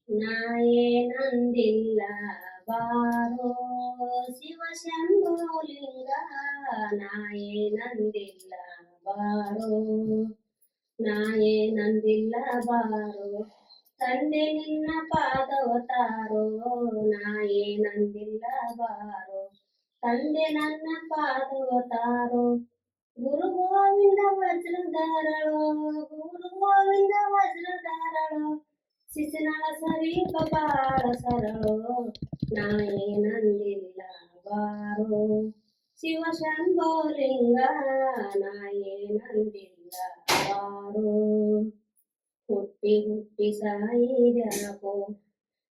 ನಾಯೇನಂದಿಲ್ಲ ಬಾರೋ ಶಿವ ಶಂಭೋಲಿಂಗ ನಾಯೇನಂದಿಲ್ಲ ಬಾರೋ ನಾಯೇನಂದಿಲ್ಲ ಬಾರೋ ತಂದೆ ನಿನ್ನ ಪಾದವ ತಾರೋ ನಾಯೇನಂದಿಲ್ಲ ಬಾರೋ ತಂದೆ ನನ್ನ ಪಾದವ ತಾರೋ ಗುರು ಗೋವಿಂದ ವಜ್ರಧಾರಳೋ ಗುರು ಗೋವಿಂದ ವಜ್ರಧಾರಳೋ ಶಿಶುನಾಳ ಸರೀಪ ಬಾಳ ಸರಳೋ ನಾಯೇನಂದಿಲ್ಲ ಬಾರೋ ಶಿವ ಶಂಭೋಲಿಂಗ ನಾಯೇನಂದಿಲ್ಲ ಬಾರೋ ಹುಟ್ಟಿ ಹುಟ್ಟಿ ಸಾಯಿದ್ಯಾಕೋ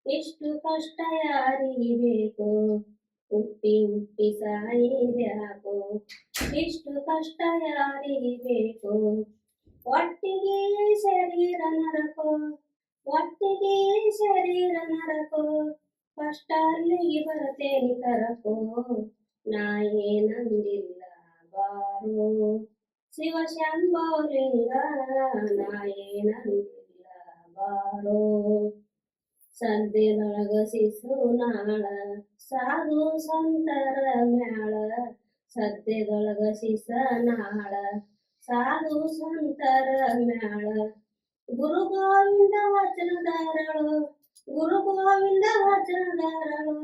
ಎಷ್ಟು ಕಷ್ಟ ಯಾರಿಗೆ ಬೇಕು ಹುಟ್ಟಿ ಹುಟ್ಟಿ ಸಾಯಿದ್ಯಾಕೋ ಎಷ್ಟು ಕಷ್ಟ ಯಾರಿಗೆ ಬೇಕು ಒಟ್ಟಿಗೆ ಶರೀರ ನರಕೋ ಒಟ್ಟಿಗೆ ಶರೀರ ನರಕೋ ಕಷ್ಟ ಅಲ್ಲಿಗೆ ಬರ್ತೇನೆ ಕರಕೋ ನಾಯೇನಂದಿಲ್ಲ ಬಾರೋ ಶಿವ ಶಂಭೋಲಿಂಗ ನಾಯೇನಂದಿಲ್ಲ ಬಾರೋ ಸದ್ಯದೊಳಗ ಶಿಶುನಾಳ ಸಾಧು ಸಂತರ ಮ್ಯಾಳ ಸದ್ಯದೊಳಗ ಶಿಶುನಾಳ ಸಾಧು ಸಂತರ ಮ್ಯಾಳ ಗುರು ಗೋವಿಂದ ವಚನಧಾರಳು ಗುರು ಗೋವಿಂದ ವಚನಧಾರಳು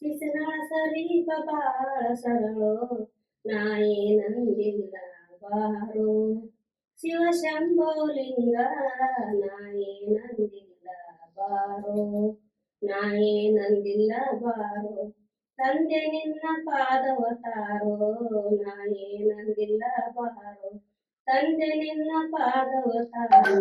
ಶಿಶುನಾಳ ಸರೀಪ ಬಾಳ ಸರಳೋ ನಾಯೇನಂದಿಲ್ಲ ಬಾರೋ ಶಿವ ಶಂಭೋಲಿಂಗ ನಾಯೇನಂದಿಲ್ಲ ಬಾರೋ ನಾಯೇನಂದಿಲ್ಲ ಬಾರೋ ತಂದೆ ನಿನ್ನ ಪಾದವ ತಾರೋ ನಾಯೇನಂದಿಲ್ಲ ಬಾರೋ ತಂದೆ ನಿನ್ನ ಪಾದವ ತಾರೋ